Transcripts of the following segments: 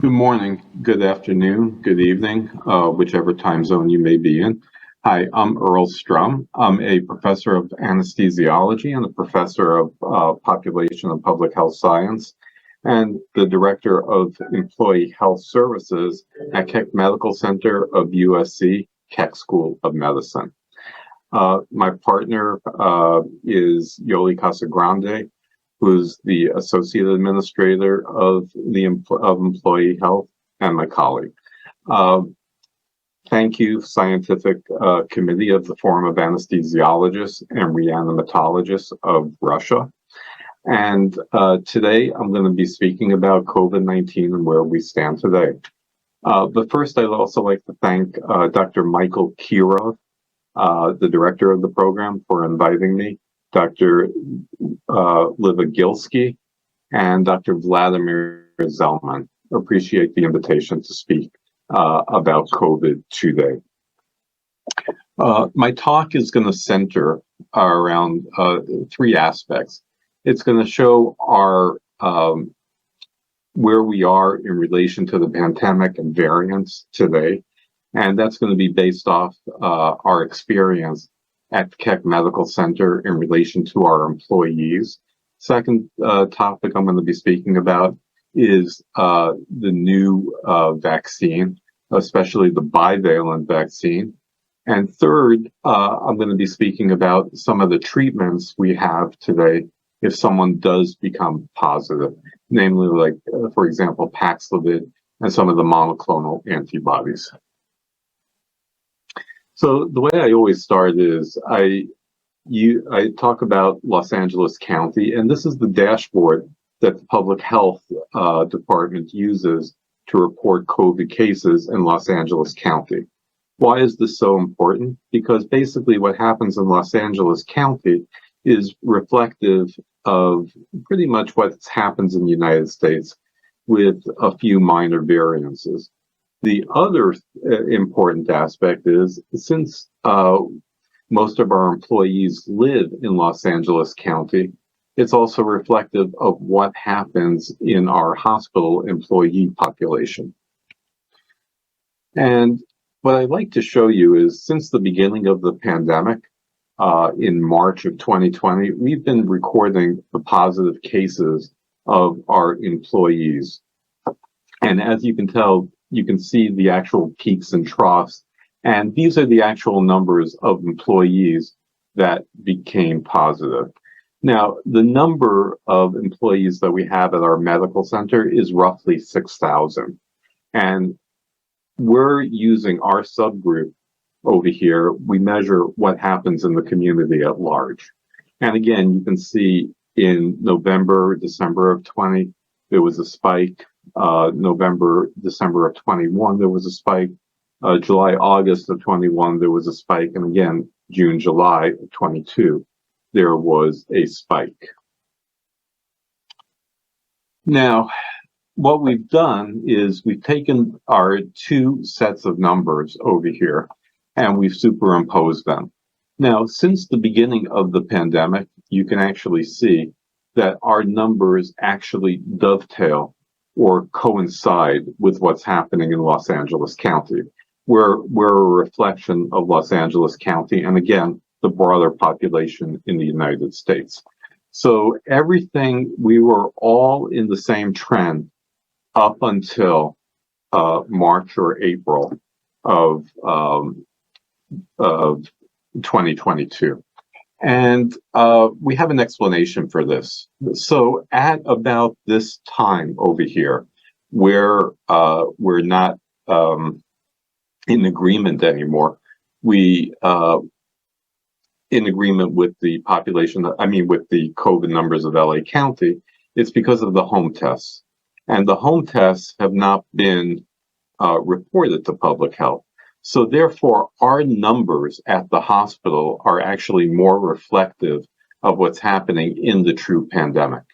Good morning, good afternoon, good evening, whichever time zone you may be in. Hi, I'm Earl Strum. I'm a professor of anesthesiology and a professor of population and public health science, and the director of employee health services at Keck Medical Center of USC, Keck School of Medicine. My partner is Yoli Casagrande, who's the associate administrator of employee health, and my colleague. Thank you, scientific committee of the Forum of Anesthesiologists and Reanimatologists of Russia. And today I'm going to be speaking about COVID-19 and where we stand today. But first, I'd also like to thank Dr. Michael Kirov, the director of the program, for inviting me, Dr. Livagilsky, and Dr. Vladimir Zelman. Appreciate the invitation to speak about COVID today. My talk is going to center around three aspects. It's going to show our where we are in relation to the pandemic and variants today, and that's going to be based off our experience at Keck Medical Center in relation to our employees. Second topic I'm going to be speaking about is the new vaccine, especially the bivalent vaccine. And third, I'm going to be speaking about some of the treatments we have today if someone does become positive, namely like, for example, Paxlovid and some of the monoclonal antibodies. So the way I always start is I talk about Los Angeles County, and this is the dashboard that the public health department uses to report COVID cases in Los Angeles County. Why is this so important? Because basically what happens in Los Angeles County is reflective of pretty much what happens in the United States with a few minor variances. The other important aspect is, since most of our employees live in Los Angeles County, it's also reflective of what happens in our hospital employee population. And what I'd like to show you is, since the beginning of the pandemic, in March of 2020, we've been recording the positive cases of our employees. And as you can tell, you can see the actual peaks and troughs, and these are the actual numbers of employees that became positive. Now, the number of employees that we have at our medical center is roughly 6,000, and we're using our subgroup over here. We measure what happens in the community at large. And again, you can see in November, December of 20, there was a spike. November, December of 21, there was a spike. July, August of 21, there was a spike. And again, June, July of 22, there was a spike. Now, what we've done is we've taken our two sets of numbers over here and we've superimposed them. Now, since the beginning of the pandemic, you can actually see that our numbers actually dovetail or coincide with what's happening in Los Angeles County. We're a reflection of Los Angeles County, and again, the broader population in the United States. So everything, we were all in the same trend up until March or April of 2022. And we have an explanation for this. So at about this time over here, where we're not in agreement anymore, we in agreement with the population, with the COVID numbers of LA County, it's because of the home tests. And the home tests have not been reported to public health. So therefore, our numbers at the hospital are actually more reflective of what's happening in the true pandemic.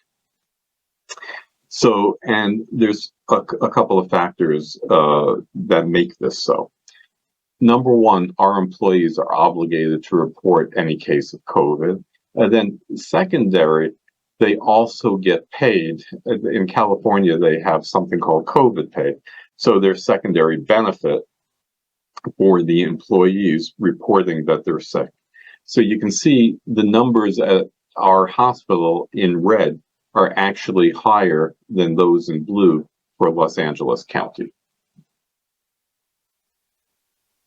So, and there's a couple of factors that make this so. Number one, our employees are obligated to report any case of COVID. And then secondary, they also get paid. In California, they have something called COVID pay. So there's secondary benefit for the employees reporting that they're sick. So you can see the numbers at our hospital in red are actually higher than those in blue for Los Angeles County.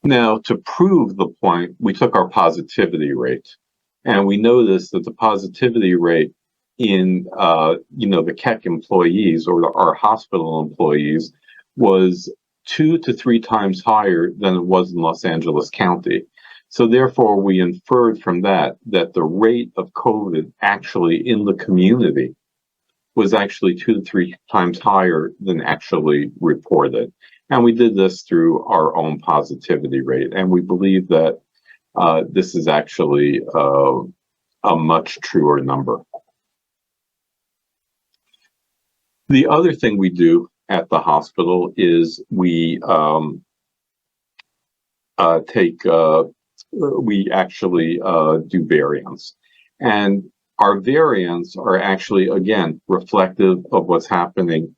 Now, to prove the point, we took our positivity rate, and we noticed that the positivity rate in the KEC employees or our hospital employees was 2 to 3 times higher than it was in Los Angeles County. So therefore, we inferred from that the rate of COVID actually in the community was actually 2 to 3 times higher than actually reported. And we did this through our own positivity rate. And we believe that this is actually a much truer number. The other thing we do at the hospital is we actually do variants. And our variants are actually, again, reflective of what's happening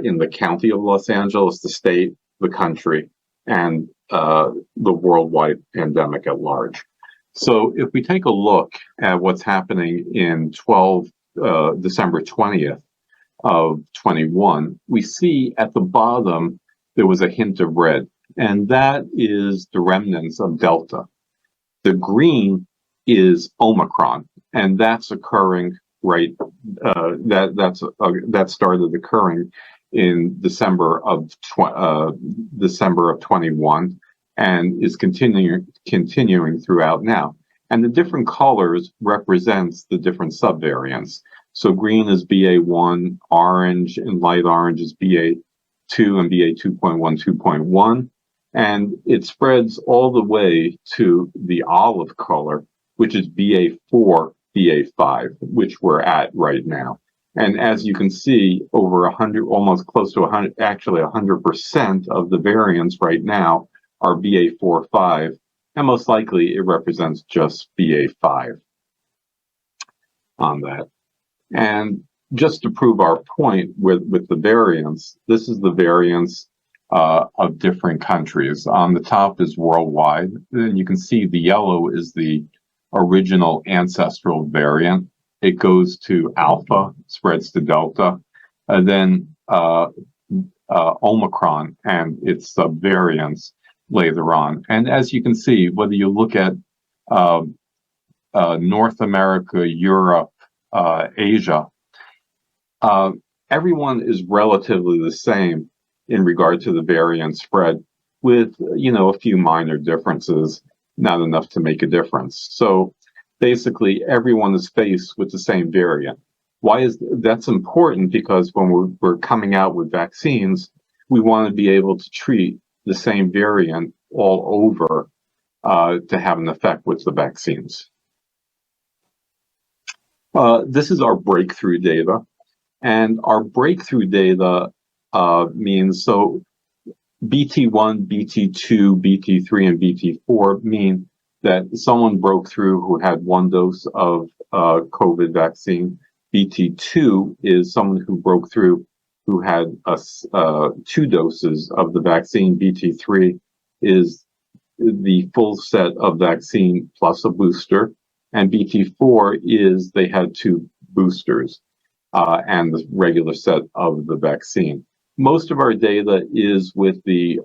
in the county of Los Angeles, the state, the country, and the worldwide pandemic at large. So if we take a look at what's happening in December 20th of 21, we see at the bottom there was a hint of red, and that is the remnants of Delta. The green is Omicron, and that's occurring right. That started occurring in December of 21, and is continuing throughout now. And the different colors represents the different subvariants. So green is BA1, orange and light orange is BA2 and BA 2.1, 2.1. And it spreads all the way to the olive color, which is BA4, BA5, which we're at right now. And as you can see, over 100, almost close to 100, actually 100% of the variants right now are BA4-5, and most likely it represents just BA5 on that. And just to prove our point with the variants, this is the variants of different countries. On the top is worldwide, and you can see the yellow is the original ancestral variant. It goes to alpha, spreads to delta, and then Omicron and its subvariants later on. And as you can see, whether you look at North America, Europe, Asia, everyone is relatively the same in regard to the variant spread, with a few minor differences, not enough to make a difference. So basically, everyone is faced with the same variant. Why is that's important? Because when we're coming out with vaccines, we want to be able to treat the same variant all over to have an effect with the vaccines. This is our breakthrough data, and our breakthrough data means, so BT1, BT2, BT3, and BT4 mean that someone broke through who had 1 dose of COVID vaccine. BT2 is someone who broke through who had 2 doses of the vaccine. BT3 is the full set of vaccine plus a booster. And BT4 is they had 2 boosters and the regular set of the vaccine. Most of our data is with the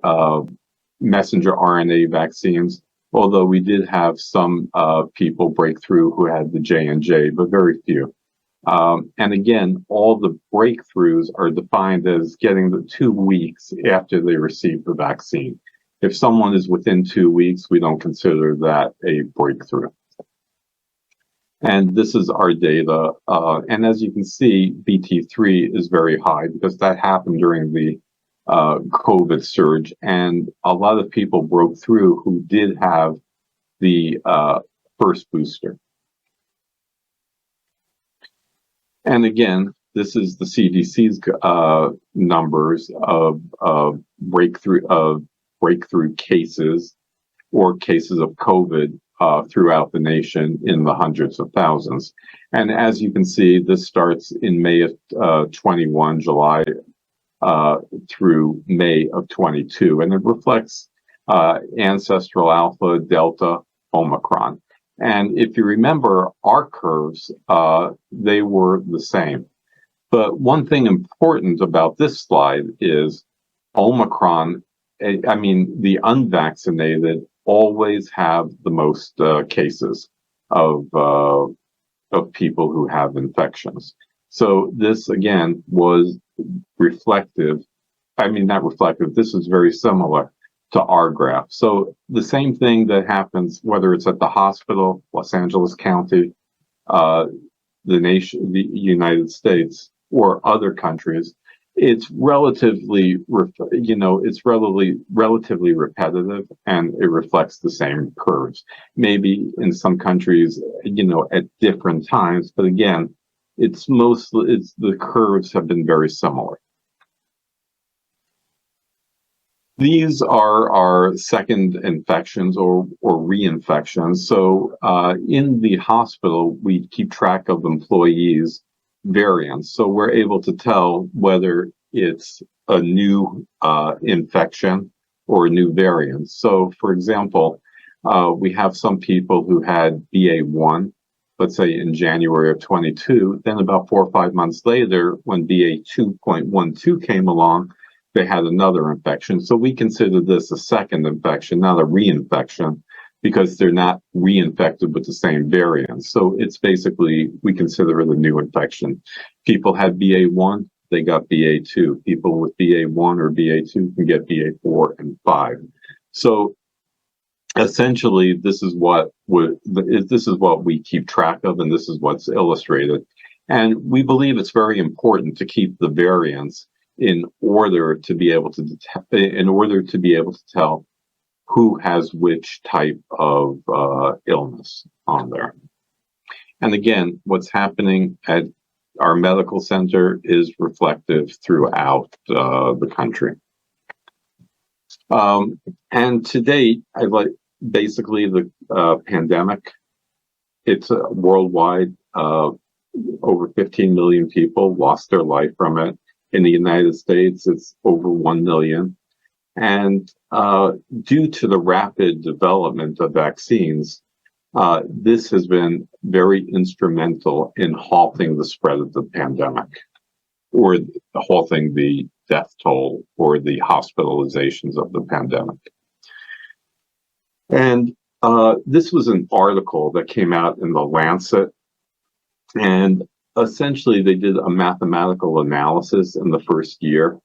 messenger RNA vaccines, although we did have some people break through who had the J&J, but very few. And again, all the breakthroughs are defined as getting the 2 weeks after they receive the vaccine. If someone is within 2 weeks, we don't consider that a breakthrough. And this is our data. And as you can see, BT3 is very high because that happened during the COVID surge. And a lot of people broke through who did have the first booster. And again, this is the CDC's numbers of breakthrough cases or cases of COVID throughout the nation in the hundreds of thousands. And as you can see, this starts in May of 21, July through May of 22, and it reflects ancestral alpha, delta, Omicron. And if you remember our curves, they were the same. But one thing important about this slide is Omicron, the unvaccinated always have the most cases of people who have infections. So this, again, was reflective. Not reflective. This is very similar to our graph. So the same thing that happens, whether it's at the hospital, Los Angeles County, the nation, the United States, or other countries, it's relatively repetitive, and it reflects the same curves. Maybe in some countries, at different times, but again, the curves have been very similar. These are our second infections or reinfections. So in the hospital, we keep track of employees' variants. So we're able to tell whether it's a new infection or a new variant. So for example, we have some people who had BA1, let's say in January of 22, then about 4 or 5 months later, when BA2.12 came along, they had another infection. So we consider this a second infection, not a reinfection, because they're not reinfected with the same variant. So it's basically, we consider it a new infection. People had BA1, they got BA2. People with BA1 or BA2 can get BA4 and 5. So essentially, this is what we keep track of, and this is what's illustrated. And we believe it's very important to keep the variants in order to be able to tell who has which type of illness on there. And again, what's happening at our medical center is reflective throughout the country. And to date, basically the pandemic, it's worldwide. Over 15 million people lost their life from it. In the United States, it's over 1 million. And due to the rapid development of vaccines, this has been very instrumental in halting the spread of the pandemic, or halting the death toll or the hospitalizations of the pandemic. And this was an article that came out in The Lancet, and essentially they did a mathematical analysis in the first year,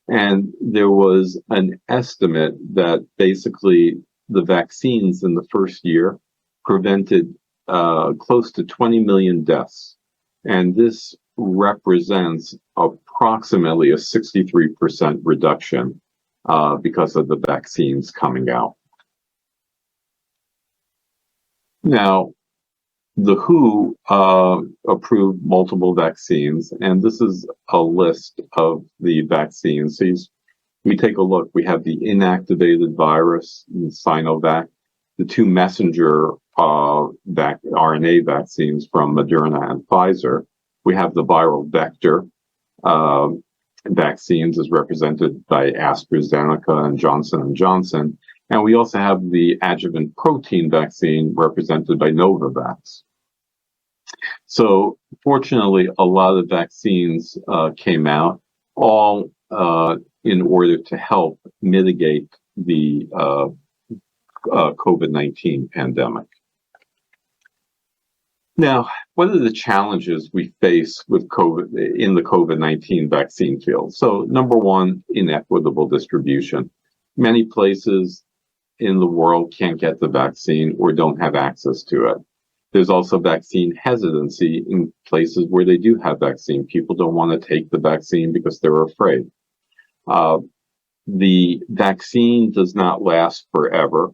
and there was an estimate that basically the vaccines in the first year prevented close to 20 million deaths. And this represents approximately a 63% reduction because of the vaccines coming out. Now, the WHO approved multiple vaccines, and this is a list of the vaccines. So we take a look. We have the inactivated virus, Sinovac, the 2 messenger RNA vaccines from Moderna and Pfizer. We have the viral vector vaccines, as represented by AstraZeneca and Johnson & Johnson. And we also have the adjuvant protein vaccine represented by Novavax. So fortunately, a lot of vaccines came out, all in order to help mitigate the COVID-19 pandemic. Now, what are the challenges we face with COVID in the COVID-19 vaccine field? So number one, inequitable distribution. Many places in the world can't get the vaccine or don't have access to it. There's also vaccine hesitancy in places where they do have vaccine. People don't want to take the vaccine because they're afraid. The vaccine does not last forever.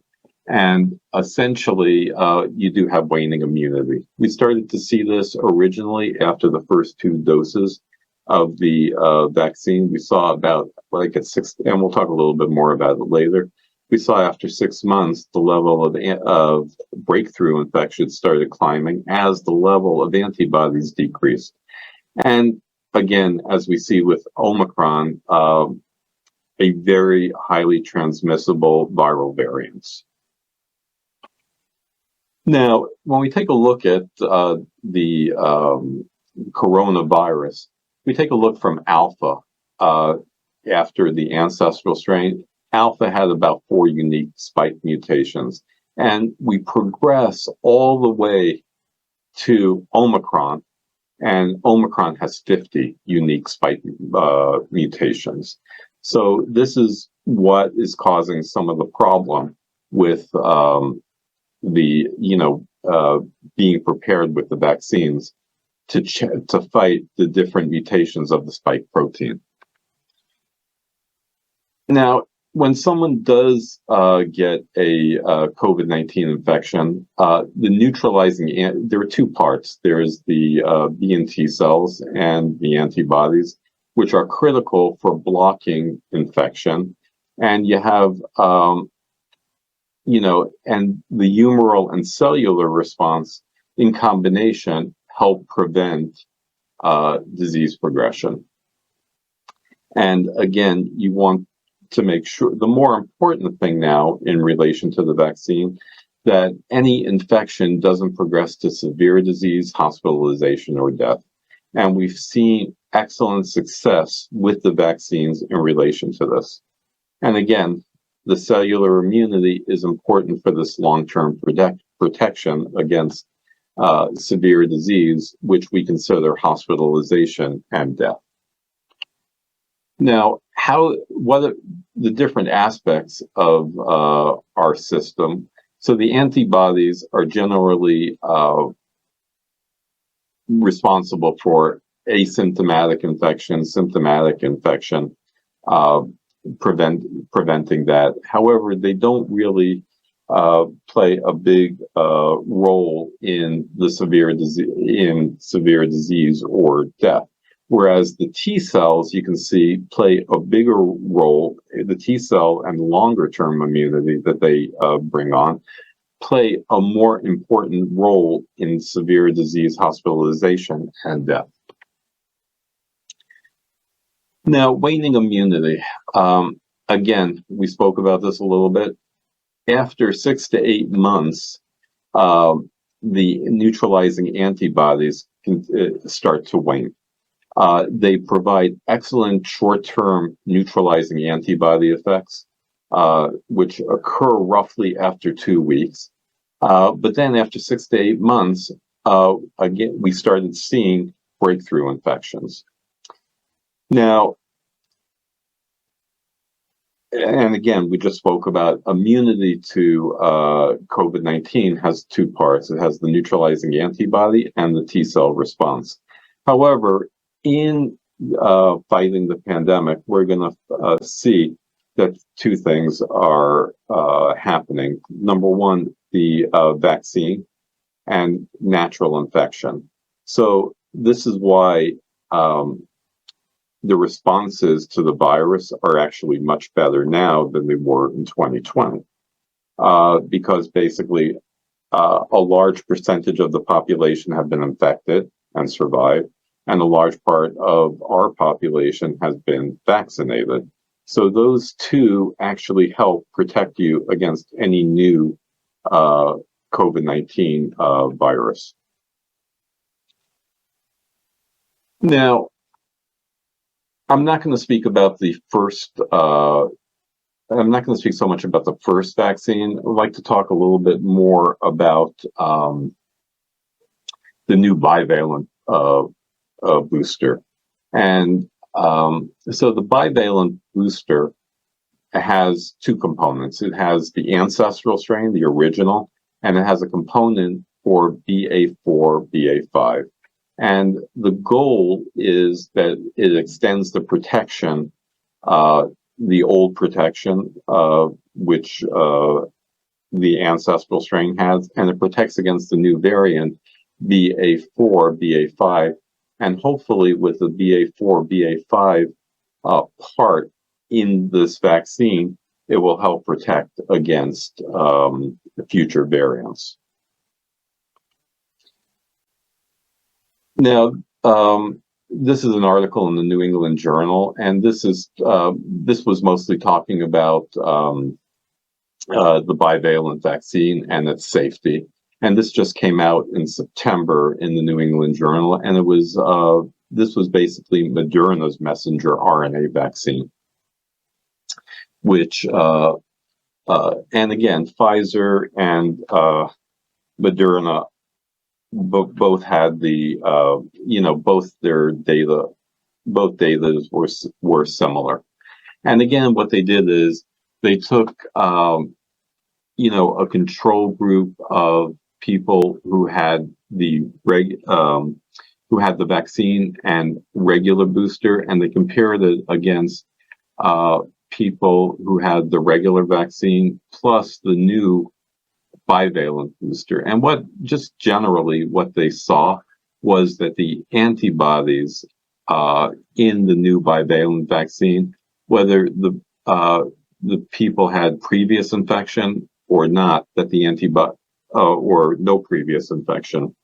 And essentially, you do have waning immunity. We started to see this originally after the first 2 doses of the vaccine. We saw about like at 6, and we'll talk a little bit more about it later. we saw after 6 months, the level of breakthrough infections started climbing as the level of antibodies decreased. And again, as we see with Omicron, a very highly transmissible viral variant. Now, when we take a look at the coronavirus, we take a look from Alpha after the ancestral strain. Alpha had about 4 unique spike mutations, and we progress all the way to Omicron, and Omicron has 50 unique spike mutations. So this is what is causing some of the problem with being prepared with the vaccines to fight the different mutations of the spike protein. Now, when someone does get a COVID-19 infection, the neutralizing, there are 2 parts. There is the B and T cells and the antibodies, which are critical for blocking infection. And you have, and the humoral and cellular response in combination help prevent disease progression. And again, you want to make sure, the more important thing now in relation to the vaccine, that any infection doesn't progress to severe disease, hospitalization, or death. And we've seen excellent success with the vaccines in relation to this. And again, the cellular immunity is important for this long-term protection against severe disease, which we consider hospitalization and death. Now, what are the different aspects of our system? So the antibodies are generally responsible for asymptomatic infection, symptomatic infection, preventing that. However, they don't really play a big role in the severe disease or death. Whereas the T cells, you can see, play a bigger role. The T cell and longer-term immunity that they bring on play a more important role in severe disease, hospitalization, and death. Now, waning immunity. Again, we spoke about this a little bit. After 6 to 8 months, the neutralizing antibodies can start to wane. They provide excellent short-term neutralizing antibody effects, which occur roughly after 2 weeks. But then after 6 to 8 months, again, we started seeing breakthrough infections. Now, and again, we just spoke about immunity to COVID-19 has 2 parts. It has the neutralizing antibody and the T cell response. However, in fighting the pandemic, we're going to see that 2 things are happening. Number one, the vaccine and natural infection. So this is why the responses to the virus are actually much better now than they were in 2020, because basically a large percentage of the population have been infected and survived, and a large part of our population has been vaccinated. So those 2 actually help protect you against any new COVID-19 virus. Now, I'm not going to speak about the first, I'm not going to speak so much about the first vaccine. I'd like to talk a little bit more about the new bivalent booster. And so the bivalent booster has 2 components. It has the ancestral strain, the original, and it has a component for BA4, BA5. And the goal is that it extends the protection, the old protection, which the ancestral strain has, and it protects against the new variant, BA4, BA5, and hopefully with the BA4, BA5 part in this vaccine, it will help protect against future variants. Now, this is an article in the New England Journal, and this was mostly talking about the bivalent vaccine and its safety. And this just came out in September in the New England Journal, and it was this was basically Moderna's messenger RNA vaccine, which and again, Pfizer and Moderna both had the both their data, both data were similar. And again, what they did is they took a control group of people who had the vaccine and regular booster, and they compared it against people who had the regular vaccine plus the new bivalent booster. And what they saw was that the antibodies in the new bivalent vaccine, whether the people had previous infection or not, that the antibody or no previous infection,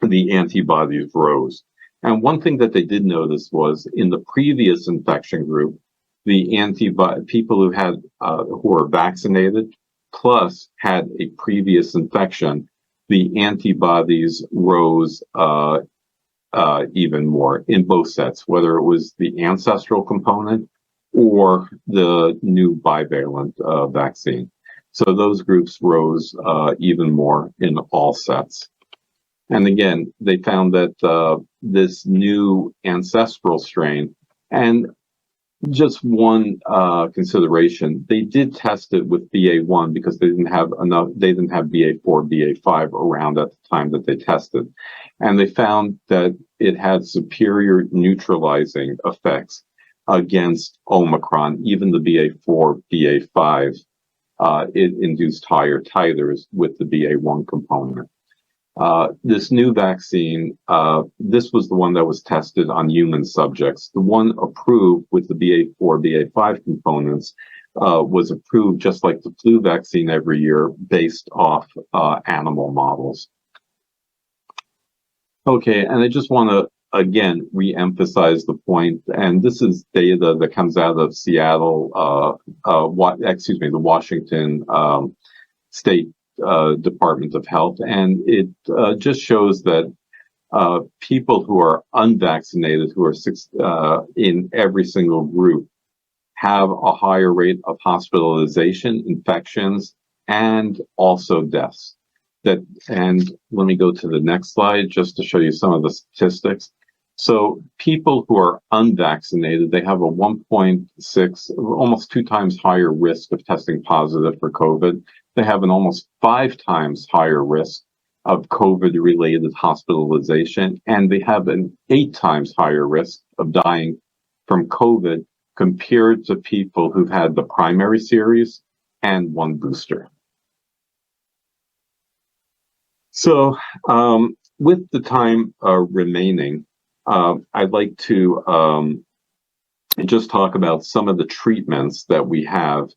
the antibodies rose. And one thing that they did notice was in the previous infection group, the people who had who were vaccinated plus had a previous infection, the antibodies rose even more in both sets, whether it was the ancestral component or the new bivalent vaccine. So those groups rose even more in all sets. And again, they found that this new ancestral strain, and just one consideration, they did test it with BA1 because they didn't have BA4, BA5 around at the time that they tested. And they found that it had superior neutralizing effects against Omicron, even the BA4, BA5. It induced higher titers with the BA1 component. This new vaccine, this was the one that was tested on human subjects. The one approved with the BA4, BA5 components was approved just like the flu vaccine every year based off animal models. Okay, and I just want to again re-emphasize the point, and this is data that comes out of Seattle, the Washington State Department of Health, and it just shows that people who are unvaccinated, who are in every single group, have a higher rate of hospitalization, infections, and also deaths. And let me go to the next slide just to show you some of the statistics. So people who are unvaccinated, they have a 1.6, almost 2 times higher risk of testing positive for COVID. They have an almost 5 times higher risk of COVID-related hospitalization, and they have an 8 times higher risk of dying from COVID compared to people who've had the primary series and 1 booster. So with the time remaining, I'd like to just talk about some of the treatments that we have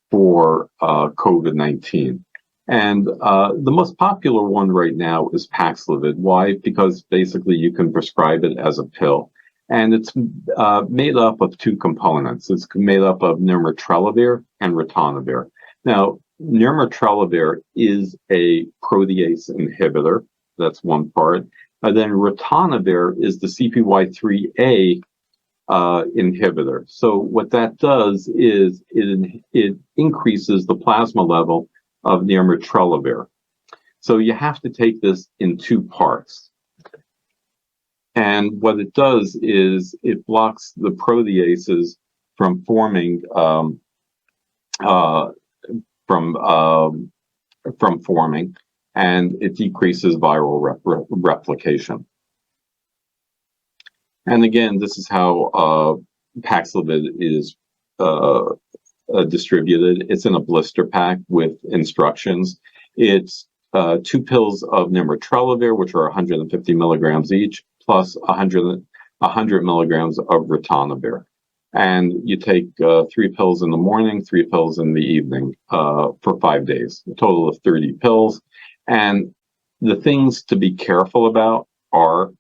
for COVID-19. And the most popular one right now is Paxlovid. Why? Because basically you can prescribe it as a pill. And it's made up of 2 components. It's made up of nirmatrelvir and ritonavir. Now, nirmatrelvir is a protease inhibitor. That's one part. And then ritonavir is the CPY3A inhibitor. So what that does is it increases the plasma level of nirmatrelvir. So you have to take this in 2 parts. And what it does is it blocks the proteases from forming and it decreases viral replication. And again, this is how Paxlovid is distributed. It's in a blister pack with instructions. It's 2 pills of nirmatrelvir, which are 150 milligrams each, plus 100 milligrams of ritonavir. And you take 3 pills in the morning, 3 pills in the evening for 5 days, a total of 30 pills. And the things to be careful about are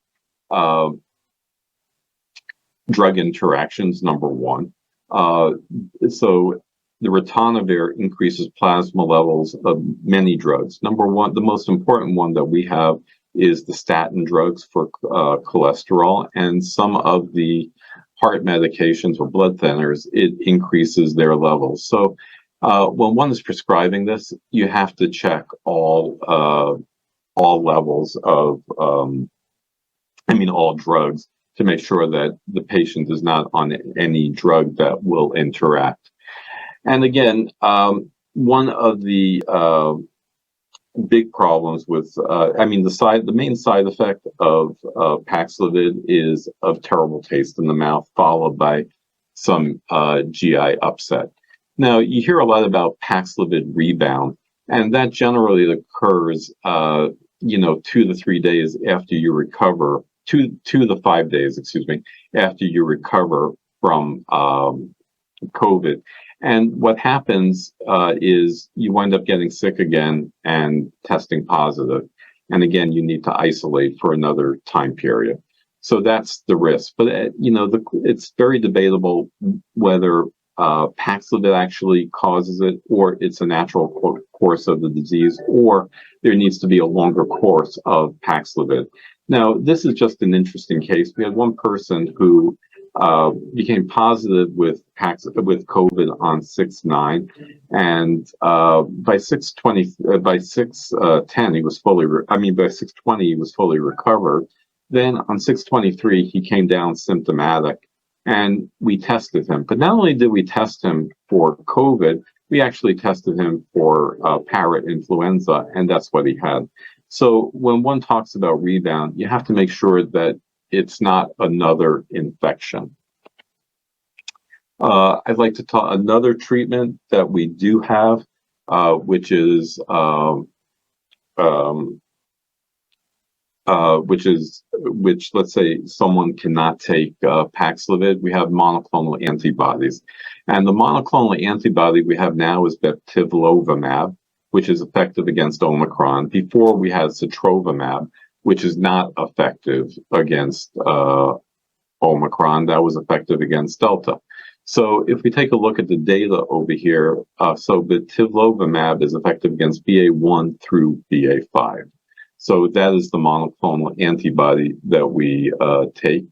drug interactions, number one. So the ritonavir increases plasma levels of many drugs. Number one, the most important one that we have is the statin drugs for cholesterol, and some of the heart medications or blood thinners, it increases their levels. So when one is prescribing this, you have to check all levels of, all drugs, to make sure that the patient is not on any drug that will interact. And again, one of the big problems with, the main side effect of Paxlovid is of terrible taste in the mouth, followed by some GI upset. Now, you hear a lot about Paxlovid rebound, and that generally occurs, 2 to 3 days after you recover, 2 to 5 days, after you recover from COVID. And what happens is you wind up getting sick again and testing positive. And again, you need to isolate for another time period. So that's the risk. But, it's very debatable whether Paxlovid actually causes it, or it's a natural course of the disease, or there needs to be a longer course of Paxlovid. Now, this is just an interesting case. We had one person who became positive with COVID on 6/9, and by 6/10 he was by 6/20 he was fully recovered. Then on 6/23 he came down symptomatic, and we tested him. But not only did we test him for COVID, we actually tested him for parrot influenza, and that's what he had. So when one talks about rebound, you have to make sure that it's not another infection. I'd like to talk another treatment that we do have, which let's say someone cannot take Paxlovid. We have monoclonal antibodies, and the monoclonal antibody we have now is bebtelovimab, which is effective against Omicron. Before, we had sotrovimab, which is not effective against Omicron. That was effective against Delta. So if we take a look at the data over here, so bebtelovimab is effective against BA1 through BA5. So that is the monoclonal antibody that we take.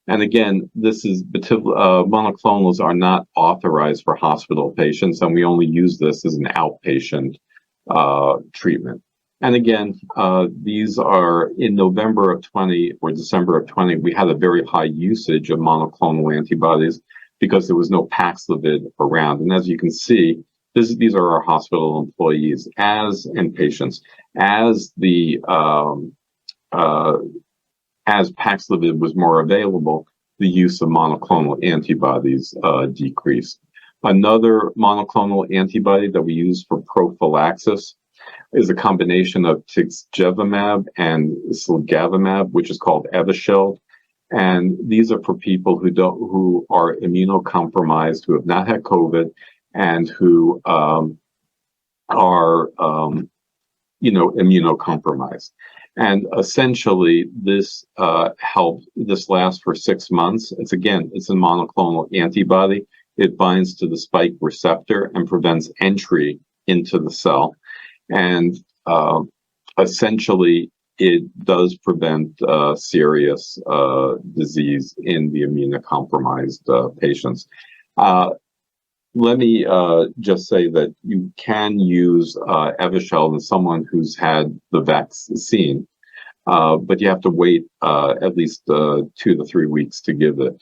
And again, this is monoclonals are not authorized for hospital patients, and we only use this as an outpatient treatment. And again, these are in November of 20 or December of 20, we had a very high usage of monoclonal antibodies because there was no Paxlovid around. And as you can see, these are our hospital employees and patients. As Paxlovid was more available, the use of monoclonal antibodies decreased. Another monoclonal antibody that we use for prophylaxis is a combination of tixagevimab and cilgavimab, which is called Evusheld. And these are for people who are immunocompromised, who have not had COVID, and who are immunocompromised. And essentially, this lasts for 6 months. It's a monoclonal antibody. It binds to the spike receptor and prevents entry into the cell. And essentially, it does prevent serious disease in the immunocompromised patients. Let me just say that you can use Evusheld in someone who's had the vaccine, but you have to wait at least 2 to 3 weeks to give it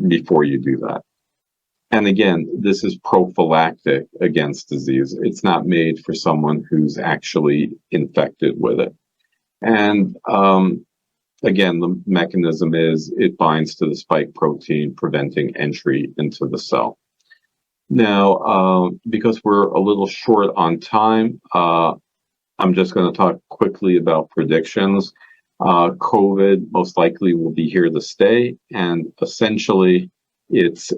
before you do that. And again, this is prophylactic against disease. It's not made for someone who's actually infected with it. And again, the mechanism is it binds to the spike protein, preventing entry into the cell. Now, because we're a little short on time, I'm just going to talk quickly about predictions. COVID most likely will be here to stay, and essentially it's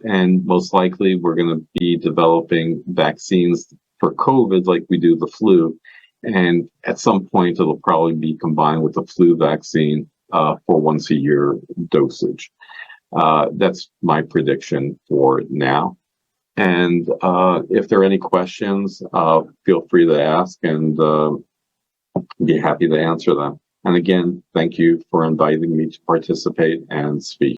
and most likely we're going to be developing vaccines for COVID like we do the flu. And at some point, it'll probably be combined with the flu vaccine for once a year dosage. That's my prediction for now. And if there are any questions, feel free to ask, and be happy to answer them. And again, thank you for inviting me to participate and speak.